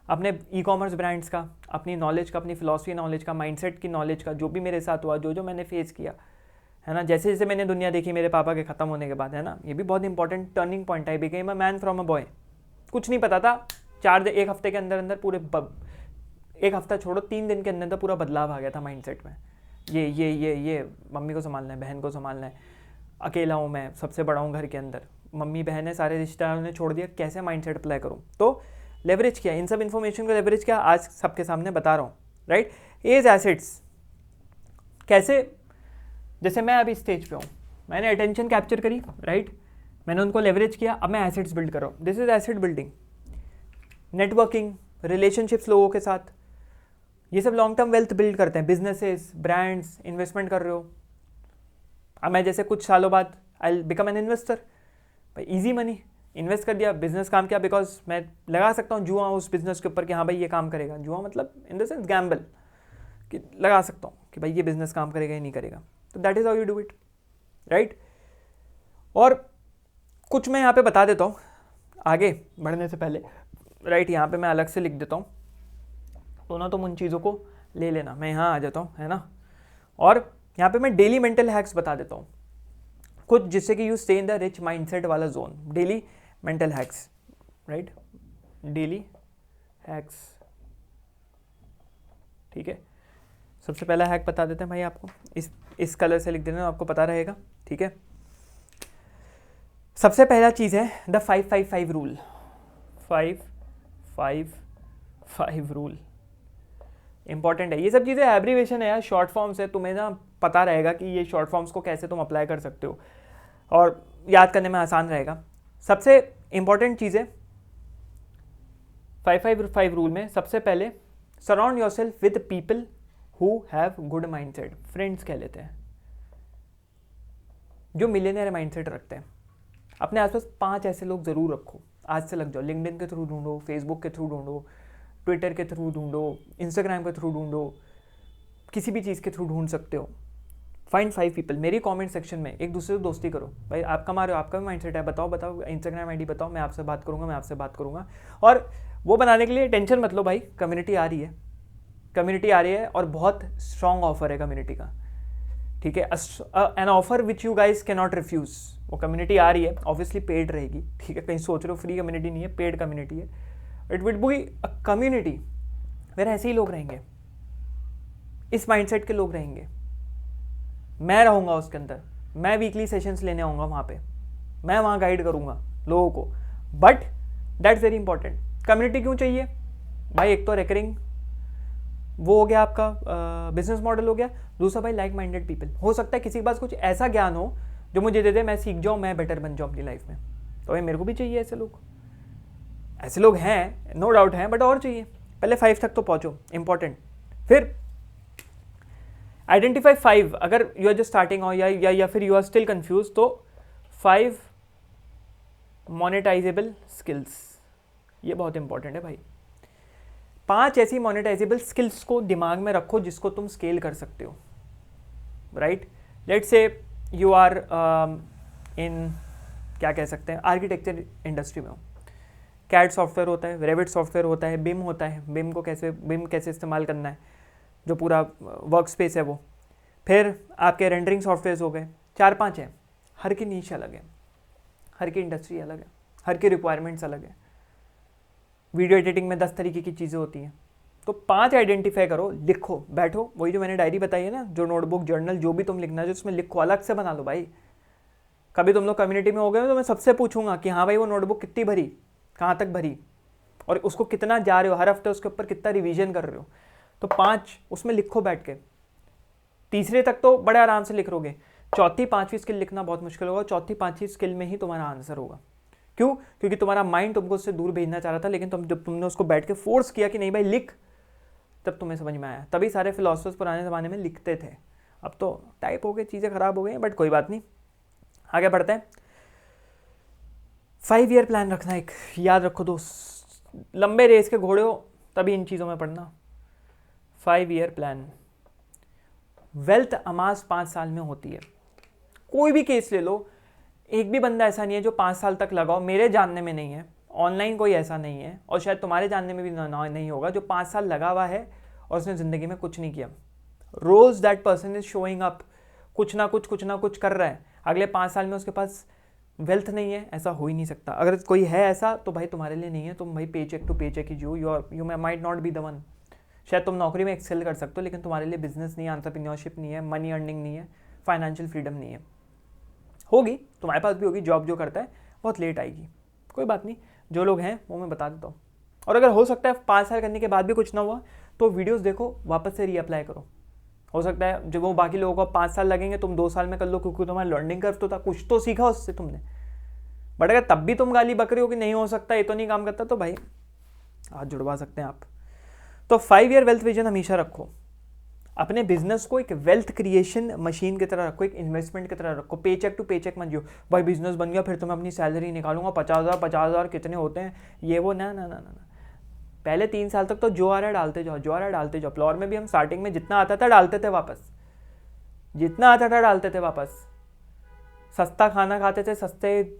अपने ई कॉमर्स ब्रांड्स का, अपनी नॉलेज का, अपनी फिलॉसफी नॉलेज का, माइंडसेट की नॉलेज का, जो भी मेरे साथ हुआ, जो जो मैंने फेस किया है ना, जैसे जैसे मैंने दुनिया देखी मेरे पापा के ख़त्म होने के बाद, है ना, ये भी बहुत इंपॉर्टेंट टर्निंग पॉइंट है। I became a man from a boy. कुछ नहीं पता था, एक हफ्ते के अंदर अंदर पूरे एक हफ्ता छोड़ो 3 दिन के अंदर अंदर पूरा बदलाव आ गया था माइंडसेट में। ये मम्मी को संभालना है, बहन को संभालना है, अकेला हूँ मैं, सबसे बड़ा हूँ घर के अंदर, मम्मी बहन है, सारे रिश्तेदारों ने छोड़ दिया, कैसे माइंडसेट अप्लाई करूँ। तो लेवरेज किया, इन सब इन्फॉर्मेशन को लेवरेज किया, आज सबके सामने बता रहा हूँ, राइट। एज एसेट्स कैसे, जैसे मैं अभी स्टेज पे हूँ, मैंने अटेंशन कैप्चर करी, राइट, मैंने उनको लेवरेज किया, अब मैं एसेट्स बिल्ड कर रहा हूँ। This is asset building. Networking, relationships लोगों के साथ, ये सब लॉन्ग टर्म वेल्थ बिल्ड करते हैं। बिजनेसेस, ब्रांड्स, इन्वेस्टमेंट कर रहे हो, अब मैं जैसे कुछ सालों बाद आई बिकम एन इन्वेस्टर, भाई इजी मनी, इन्वेस्ट कर दिया, बिजनेस काम किया, बिकॉज मैं लगा सकता हूँ जुआ उस बिजनेस के ऊपर कि हाँ भाई ये काम करेगा। जुआ मतलब इन द सेंस गैम्बल, कि लगा सकता हूँ कि भाई ये बिजनेस काम करेगा या नहीं करेगा। तो that is how you do it, right. और कुछ मैं यहाँ पे बता देता हूँ आगे बढ़ने से पहले, राइट, यहाँ पे मैं अलग से लिख देता हूँ, तो ना तुम उन चीज़ों को ले लेना, मैं यहाँ आ जाता हूँ, है ना। और यहाँ पे मैं डेली मेंटल हैक्स बता देता हूँ कुछ, जिससे कि you stay in the rich mindset वाला zone. Daily mental hacks, right, daily hacks, ठीक है। सबसे पहला हैक बता देते हैं भाई आपको, इस कलर से लिख देना, आपको पता रहेगा, ठीक है। सबसे पहला चीज़ है द 5-5-5 रूल। 5-5-5 रूल इंपॉर्टेंट है। ये सब चीज़ें एब्रीवेशन है यार, शॉर्ट फॉर्म्स है, तुम्हें ना पता रहेगा कि ये शॉर्ट फॉर्म्स को कैसे तुम अप्लाई कर सकते हो और याद करने में आसान रहेगा। सबसे इंपॉर्टेंट चीज़ें 5-5-5 रूल में, सबसे पहले surround yourself with people who have good mindset. Friends कह लेते हैं जो मिलियनेयर माइंडसेट रखते हैं। अपने आसपास 5 ऐसे लोग ज़रूर रखो, आज से लग जाओ। लिंक्डइन के थ्रू ढूंढो, फेसबुक के थ्रू ढूंढो, ट्विटर के थ्रू ढूंढो, इंस्टाग्राम के थ्रू ढूंढो, किसी भी चीज़ के थ्रू ढूंढ सकते हो। Find 5 people. मेरी कमेंट सेक्शन में एक दूसरे से दोस्ती करो, भाई आप कमा रहे हो, आपका भी माइंडसेट है, बताओ, इंस्टाग्राम आईडी बताओ, मैं आपसे बात करूँगा। और वो बनाने के लिए टेंशन मत लो भाई, कम्युनिटी आ रही है और बहुत स्ट्रॉन्ग ऑफर है कम्युनिटी का, ठीक है। An offer which you guys can not refuse. वो कम्युनिटी आ रही है, ऑब्वियसली पेड रहेगी, ठीक है, कहीं सोच रहे हो फ्री कम्युनिटी नहीं है, पेड कम्युनिटी है। It will be a community where ऐसे ही लोग रहेंगे, इस माइंडसेट के लोग रहेंगे, मैं रहूँगा उसके अंदर, मैं वीकली सेशंस लेने आऊँगा वहाँ पे, मैं वहाँ गाइड करूँगा लोगों को। But that's very important. Community क्यों चाहिए भाई? एक तो रिकरिंग वो हो गया, आपका बिजनेस मॉडल हो गया। दूसरा भाई लाइक माइंडेड पीपल। हो सकता है किसी के पास कुछ ऐसा ज्ञान हो जो मुझे दे दे, मैं सीख जाऊँ, मैं बेटर बन जाऊँ अपनी लाइफ में। तो भाई मेरे को भी चाहिए ऐसे लोग हैं, नो डाउट हैं, बट और चाहिए। पहले 5 तक तो पहुँचो, इंपॉर्टेंट। फिर आइडेंटिफाई 5, अगर यू आर जस्ट स्टार्टिंग हो या फिर यू आर स्टिल कंफ्यूज, तो 5 मोनेटाइजेबल स्किल्स, ये बहुत इंपॉर्टेंट है भाई। 5 ऐसी मोनेटाइजेबल स्किल्स को दिमाग में रखो जिसको तुम स्केल कर सकते हो, right. Let's say you are in, क्या कह सकते हैं, आर्किटेक्चर इंडस्ट्री में हो। कैड सॉफ्टवेयर होता है, रेविट सॉफ्टवेयर होता है, बिम होता है, बिम कैसे इस्तेमाल करना है, जो पूरा वर्क स्पेस है वो। फिर आपके रेंडरिंग सॉफ्टवेयर्स हो गए, 4-5 हैं। हर की नीश अलग है, हर की इंडस्ट्री अलग है, हर की रिक्वायरमेंट्स अलग है। वीडियो एडिटिंग में 10 तरीके की चीज़ें होती हैं। तो 5 आइडेंटिफाई करो, लिखो, बैठो, वही जो मैंने डायरी बताई है ना, जो नोटबुक, जर्नल, जो भी तुम लिखना है जो उसमें लिखो, अलग से बना लो भाई। कभी तुम लोग कम्युनिटी में हो गए तो मैं सबसे पूछूंगा कि हाँ भाई वो नोटबुक कितनी भरी, कहाँ तक भरी, और उसको कितना जा रहे हो, हर हफ्ते उसके ऊपर कितना रिवीजन कर रहे हो। तो 5 उसमें लिखो बैठ के। तीसरे तक तो बड़े आराम से लिख लोगे, चौथी 5वीं स्किल लिखना बहुत मुश्किल होगा। चौथी 5वीं स्किल में ही तुम्हारा आंसर होगा। क्यों? क्योंकि तुम्हारा माइंड तुमको उससे दूर भेजना चाह रहा था, लेकिन जब तुमने उसको बैठ के फोर्स किया कि नहीं भाई लिख, तब तुम्हें समझ में आया। तभी सारे फिलोसफर्स पुराने ज़माने में लिखते थे। अब तो टाइप हो गए, चीज़ें ख़राब हो गई हैं, बट कोई बात नहीं, आगे बढ़ते हैं। 5 ईयर प्लान रखना, एक याद रखो दोस्त, लंबे रेस के घोड़े हो तभी इन चीज़ों में पढ़ना। 5 ईयर प्लान। वेल्थ अमास 5 साल में होती है। कोई भी केस ले लो, एक भी बंदा ऐसा नहीं है जो 5 साल तक लगाओ, मेरे जानने में नहीं है, ऑनलाइन कोई ऐसा नहीं है, और शायद तुम्हारे जानने में भी नहीं होगा, जो 5 साल लगा हुआ है और उसने ज़िंदगी में कुछ नहीं किया। रोज़ that person is showing up, कुछ ना कुछ कर रहा है। अगले 5 साल में उसके पास वेल्थ नहीं है, ऐसा हो ही नहीं सकता। अगर कोई है ऐसा तो भाई तुम्हारे लिए नहीं है, तुम भाई paycheck to paycheck ही जियो, you might not be the one. शायद तुम नौकरी में एक्सेल कर सकते हो, लेकिन तुम्हारे लिए बिजनेस नहीं है, एंटरप्रेन्योरशिप नहीं है, मनी अर्निंग नहीं है, फाइनेंशियल फ्रीडम नहीं है। होगी, तुम्हारे पास भी होगी, जॉब जो करता है बहुत लेट आएगी, कोई बात नहीं, जो लोग हैं वो मैं बता देता हूँ। और अगर हो सकता है 5 साल करने के बाद भी कुछ ना हुआ तो वीडियोस देखो, वापस से रीअप्लाई करो। हो सकता है जब वो बाकी लोगों को 5 साल लगेंगे, तुम 2 साल में कर लो, क्योंकि तुम्हारा लर्निंग कर्व तो था, कुछ तो सीखा उससे तुमने। बट अगर तब भी तुम गाली बक रहे हो कि नहीं हो सकता, ये तो नहीं काम करता, तो भाई हाथ जुड़वा सकते हैं आप। तो 5 ईयर वेल्थ विजन हमेशा रखो। अपने बिजनेस को एक वेल्थ क्रिएशन मशीन की तरह रखो, एक इन्वेस्टमेंट की तरह रखो। पे चेक टू पे चेक मत जियो, भाई बिजनेस बन गया फिर तो मैं अपनी सैलरी निकालूंगा 50,000 कितने होते हैं ये वो, ना ना ना ना ना। पहले 3 साल तक तो जो आ रहा है डालते जाओ, जो आ रहा है डालते जाओ। फ्लोर में भी हम स्टार्टिंग में जितना आता था डालते थे वापस, जितना आता था डालते थे वापस। सस्ता खाना खाते थे, सस्ते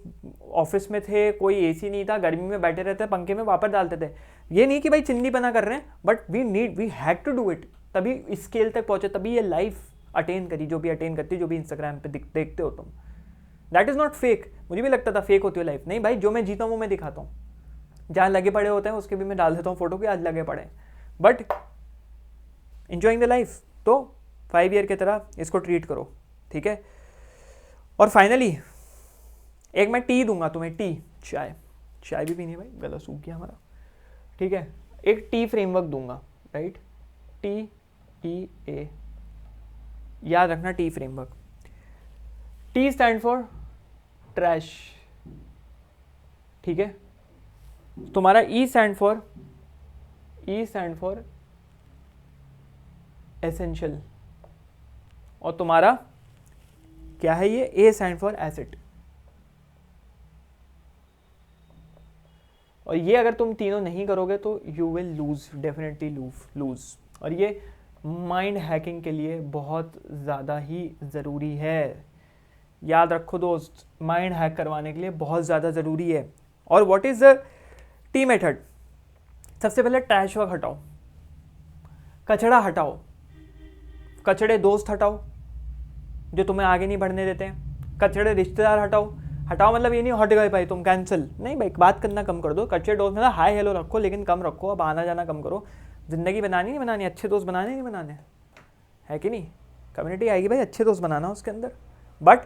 ऑफिस में थे, कोई एसी नहीं था, गर्मी में बैठे रहते पंखे में, वापस डालते थे। ये नहीं कि भाई चिंदी बना कर रहे हैं, but we had to do it, तभी इस स्केल तक पहुंचे, तभी ये लाइफ अटेन करी, जो भी अटेन करती, जो भी इंस्टाग्राम पे देखते हो तुम। That is not fake. मुझे भी लगता था फेक होती है लाइफ, नहीं भाई, जो मैं जीता हूँ वो मैं दिखाता हूँ। जहाँ लगे पड़े होते हैं उसके भी मैं डाल देता हूँ फोटो कि आज लगे पड़े, बट एंजॉइंग द लाइफ। तो 5 ईयर की तरह इसको ट्रीट करो, ठीक है। और फाइनली एक मैं टी दूंगा तुम्हें, टी, चाय भी पीनी है भाई, गला सूख गया हमारा, ठीक है। एक टी फ्रेमवर्क दूंगा, राइट, TEA, याद रखना, T framework. T stand for trash, ठीक है। तुम्हारा E स्टैंड फॉर एसेंशियल, और तुम्हारा क्या है ये, A स्टैंड फॉर एसेट। और ये अगर तुम तीनों नहीं करोगे तो you will lose, definitely lose. और ये माइंड हैकिंग के लिए बहुत ज़्यादा ही ज़रूरी है, याद रखो दोस्त, माइंड हैक करवाने के लिए बहुत ज़्यादा ज़रूरी है। और what is the T method? सबसे पहले ट्रैश वर्क हटाओ, कचड़ा हटाओ, कचड़े दोस्त हटाओ जो तुम्हें आगे नहीं बढ़ने देते हैं, कचड़े रिश्तेदार हटाओ मतलब ये नहीं हट गए भाई तुम कैंसिल, नहीं भाई, बात करना कम कर दो। कच्चे दोस्त मतलब हाय हेलो रखो, लेकिन कम रखो, अब आना जाना कम करो। ज़िंदगी बनानी नहीं बनानी, अच्छे दोस्त बनाने नहीं बनाने, है कि नहीं। कम्युनिटी आएगी भाई, अच्छे दोस्त बनाना उसके अंदर। बट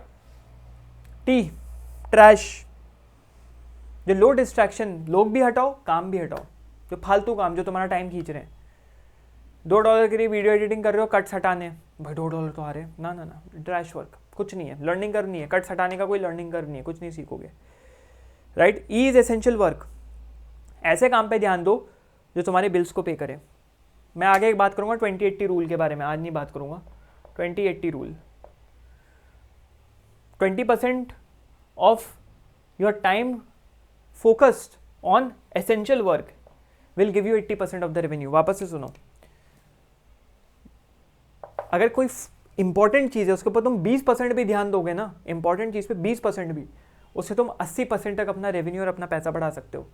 टी ट्रैश, जो लो डिस्ट्रैक्शन, लोग भी हटाओ, काम भी हटाओ, जो फालतू काम जो तुम्हारा टाइम खींच रहे हैं। $2 के लिए वीडियो एडिटिंग कर रहे हो, कट्स हटाने, भाई $2 तो आ रहे हैं, ना, ट्रैश वर्क, कुछ नहीं है, लर्निंग करनी है, कट्स हटाने का कोई लर्निंग करनी है, कुछ नहीं सीखोगे, right. E is essential work, ऐसे काम पे ध्यान दो जो तुम्हारे बिल्स को पे करे। मैं आगे एक बात करूंगा 20-80 रूल के बारे में, आज नहीं बात करूंगा। 20-80 rule, 20% of your time focused on essential work will give you 80% of the revenue. वापस से सुनो, अगर कोई इंपॉर्टेंट चीज़ है उसके ऊपर तुम 20% भी ध्यान दोगे ना, इंपॉर्टेंट चीज़ पे 20% भी, उससे तुम 80% तक अपना रेवेन्यू और अपना पैसा बढ़ा सकते हो।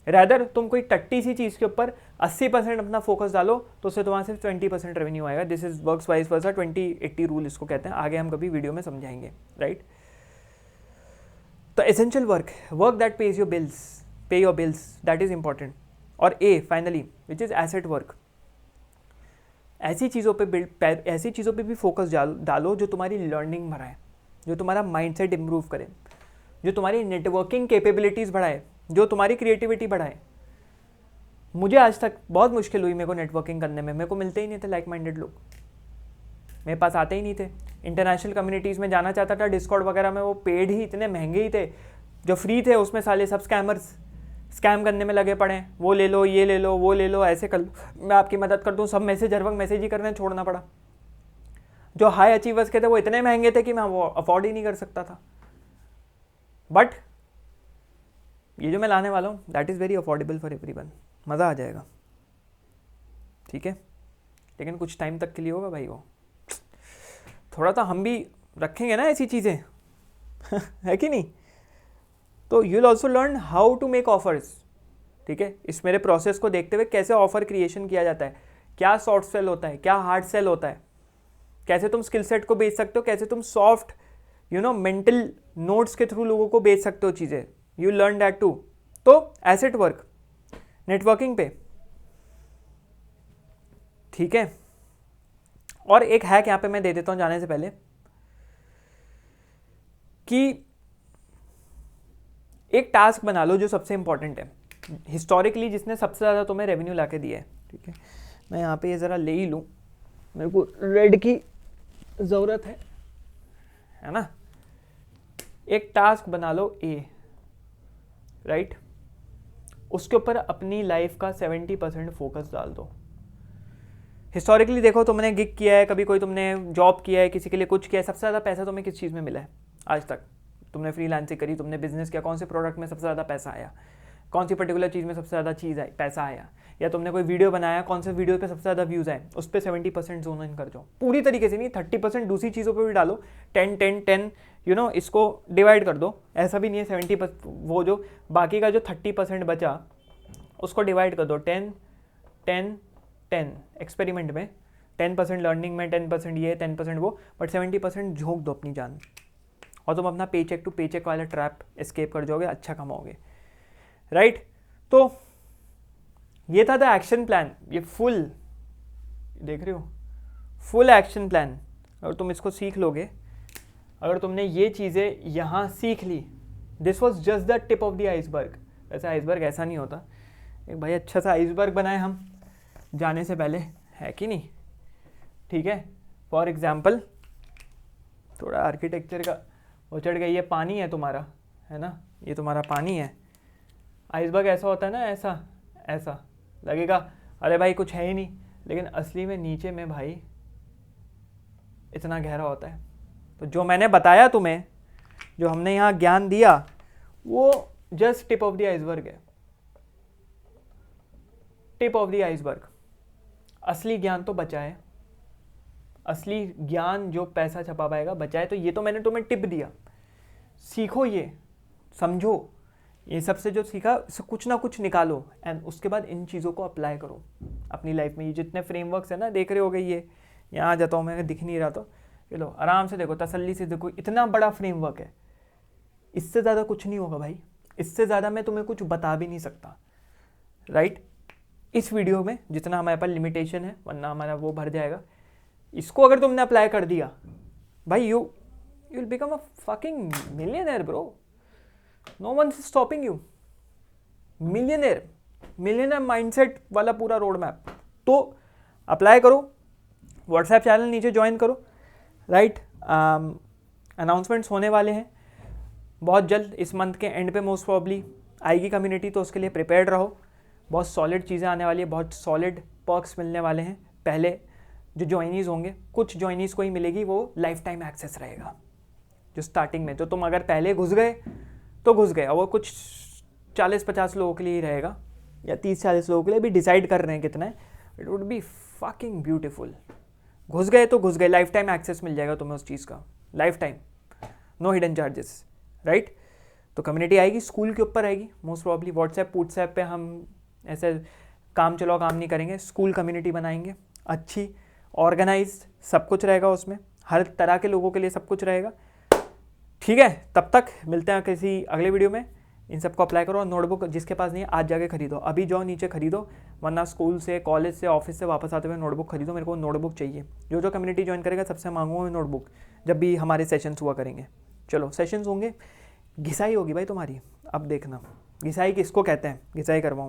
रैदर तुम कोई टट्टी सी चीज़ के ऊपर 80% अपना फोकस डालो तो उससे तुम्हारा सिर्फ 20% रेवेन्यू आएगा। This is works wise versa, 20-80 rule इसको कहते हैं, आगे हम कभी वीडियो में समझाएंगे, राइट। तो essential work that pays your bills, pay your bills, that is important. और uh finally which is asset work, ऐसी चीज़ों पे भी फोकस डालो जो तुम्हारी लर्निंग बढ़ाए, जो तुम्हारा माइंडसेट इंप्रूव करे, जो तुम्हारी नेटवर्किंग कैपेबिलिटीज़ बढ़ाए, जो तुम्हारी क्रिएटिविटी बढ़ाए। मुझे आज तक बहुत मुश्किल हुई मेरे को नेटवर्किंग करने में, मेरे को मिलते ही नहीं थे लाइक माइंडेड लोग, मेरे पास आते ही नहीं थे। इंटरनेशनल कम्युनिटीज़ में जाना चाहता था, डिस्कॉर्ड वगैरह में, वो पेड ही इतने महंगे ही थे, जो फ्री थे उसमें साले सब स्कैमर्स स्कैम करने में लगे पड़े, वो ले लो, ये ले लो, वो ले लो, ऐसे कर लो, मैं आपकी मदद कर दूँ, सब मैसेज हर वक्त मैसेज ही करने छोड़ना पड़ा। जो हाई अचीवर्स के थे वो इतने महंगे थे कि मैं वो अफोर्ड ही नहीं कर सकता था। बट ये जो मैं लाने वाला हूँ that is very affordable for everyone, मज़ा आ जाएगा, ठीक है। लेकिन कुछ टाइम तक के लिए होगा भाई, वो थोड़ा सा हम भी रखेंगे ना ऐसी चीज़ें है कि नहीं। तो you will also learn how to make offers, ठीक है। इस मेरे प्रोसेस को देखते हुए कैसे ऑफर क्रिएशन किया जाता है, क्या सॉफ्ट सेल होता है, क्या हार्ड सेल होता है, कैसे तुम स्किल सेट को बेच सकते हो, कैसे तुम सॉफ्ट मेंटल नोट्स के थ्रू लोगों को बेच सकते हो चीज़ें, यू लर्न दैट टू। तो एसेट वर्क नेटवर्किंग पे, ठीक है। और एक हैक यहाँ पे मैं दे देता हूँ जाने से पहले, कि एक टास्क बना लो जो सबसे इंपॉर्टेंट है हिस्टोरिकली, जिसने सबसे ज़्यादा तुम्हें रेवेन्यू ला के दिया है, ठीक है। मैं यहाँ पे ये ज़रा ले ही लूँ, मेरे को रेड की ज़रूरत है ना। एक टास्क बना लो ए, राइट, उसके ऊपर अपनी लाइफ का 70% फोकस डाल दो। हिस्टोरिकली देखो, तुमने गिग किया है कभी, कोई तुमने जॉब किया है, किसी के लिए कुछ किया है, सबसे ज़्यादा पैसा तुम्हें किस चीज़ में मिला है आज तक? तुमने फ्रीलांसिंग करी, तुमने बिजनेस किया, कौन से प्रोडक्ट में सबसे ज़्यादा पैसा आया, कौन सी पर्टिकुलर चीज़ में सबसे ज़्यादा पैसा आया, या तुमने कोई वीडियो बनाया, कौन से वीडियो पे सबसे ज़्यादा व्यूज़ आए, उस पर 70% जोन इन कर जाओ। पूरी तरीके से नहीं, 30% दूसरी चीज़ों पर भी डालो, 10-10-10 इसको डिवाइड कर दो। ऐसा भी नहीं है 70%, वो जो बाकी का जो 30% बचा उसको डिवाइड कर दो 10-10-10 एक्सपेरिमेंट में, 10% लर्निंग में, 10% ये, 10% वो, बट 70% झोंक दो अपनी जान, और तुम अपना पे चेक टू पे चेक वाला ट्रैप एस्केप कर जाओगे, अच्छा कमाओगे, राइट। तो ये था द एक्शन प्लान, ये फुल देख रहे हो, फुल एक्शन प्लान। अगर तुम इसको सीख लोगे, अगर तुमने ये चीज़ें यहाँ सीख ली, this was just the tip of the iceberg. वैसे आइसबर्ग ऐसा नहीं होता, एक भाई अच्छा सा आइसबर्ग बनाए हम जाने से पहले, है कि नहीं, ठीक है। फॉर एग्जाम्पल, थोड़ा आर्किटेक्चर का वो चढ़ गई, ये पानी है तुम्हारा, है ना, ये तुम्हारा पानी है। आइसबर्ग ऐसा होता है ना, ऐसा ऐसा लगेगा अरे भाई कुछ है ही नहीं, लेकिन असली में नीचे में भाई इतना गहरा होता है। तो जो मैंने बताया तुम्हें, जो हमने यहाँ ज्ञान दिया, वो just tip of the iceberg है, टिप ऑफ द आइसबर्ग। असली ज्ञान तो बचा है, असली ज्ञान जो पैसा छपा पाएगा बचा है। तो ये तो मैंने तुम्हें टिप दिया, सीखो, ये समझो, ये सबसे जो सीखा इससे कुछ ना कुछ निकालो, एंड उसके बाद इन चीज़ों को अप्लाई करो अपनी लाइफ में। ये जितने फ्रेमवर्क्स है ना, देख रहे हो गए, ये यहाँ आ जाता हूँ मैं, दिख नहीं रहा तो चलो आराम से देखो, तसल्ली से देखो, इतना बड़ा फ्रेमवर्क है, इससे ज़्यादा कुछ नहीं होगा भाई, इससे ज़्यादा मैं तुम्हें कुछ बता भी नहीं सकता, राइट। इस वीडियो में जितना हमारे पास लिमिटेशन है, वरना हमारा वो भर जाएगा, इसको अगर तुमने अप्लाई कर दिया भाई, you will become a fucking millionaire bro, no one is stopping you. Millionaire mindset वाला पूरा रोड मैप। तो अप्लाई करो, व्हाट्सएप चैनल नीचे ज्वाइन करो, राइट। अनाउंसमेंट्स होने वाले हैं बहुत जल्द, इस मंथ के एंड पे मोस्ट प्रॉब्ली आएगी कम्युनिटी, तो उसके लिए प्रिपेयर्ड रहो। बहुत सॉलिड चीज़ें आने वाली है, बहुत सॉलिड पर्क्स मिलने वाले हैं। पहले जो ज्वाइनीज होंगे, कुछ ज्वाइनीज को ही मिलेगी, वो लाइफ टाइम एक्सेस रहेगा जो स्टार्टिंग में। तो तुम अगर पहले घुस गए तो घुस गए, और वो कुछ 40-50 लोगों के लिए ही रहेगा, या 30-40 लोगों के लिए भी डिसाइड कर रहे हैं कितना है। It would be fucking beautiful. घुस गए तो घुस गए, लाइफ टाइम एक्सेस मिल जाएगा तुम्हें उस चीज़ का, lifetime, no hidden charges, right. तो कम्युनिटी आएगी, स्कूल के ऊपर आएगी मोस्ट प्रॉब्ली। व्हाट्सएप पे हम ऐसे काम चलो काम नहीं करेंगे, स्कूल कम्युनिटी बनाएंगे, अच्छी ऑर्गेनाइज, सब कुछ रहेगा उसमें, हर तरह के लोगों के लिए सब कुछ रहेगा, ठीक है। तब तक मिलते हैं किसी अगले वीडियो में। इन सबको अप्लाई करो, और नोटबुक जिसके पास नहीं है आज जाके खरीदो, अभी जाओ नीचे खरीदो, वरना स्कूल से, कॉलेज से, ऑफिस से वापस आते हुए नोटबुक खरीदो। मेरे को नोटबुक चाहिए, जो कम्युनिटी ज्वाइन करेगा सबसे मांगूंगा मैं नोटबुक, जब भी हमारे सेशंस हुआ करेंगे। चलो सेशंस होंगे, घिसाई होगी भाई तुम्हारी, अब देखना घिसाई किसको कहते हैं, घिसाई करवाऊंगा।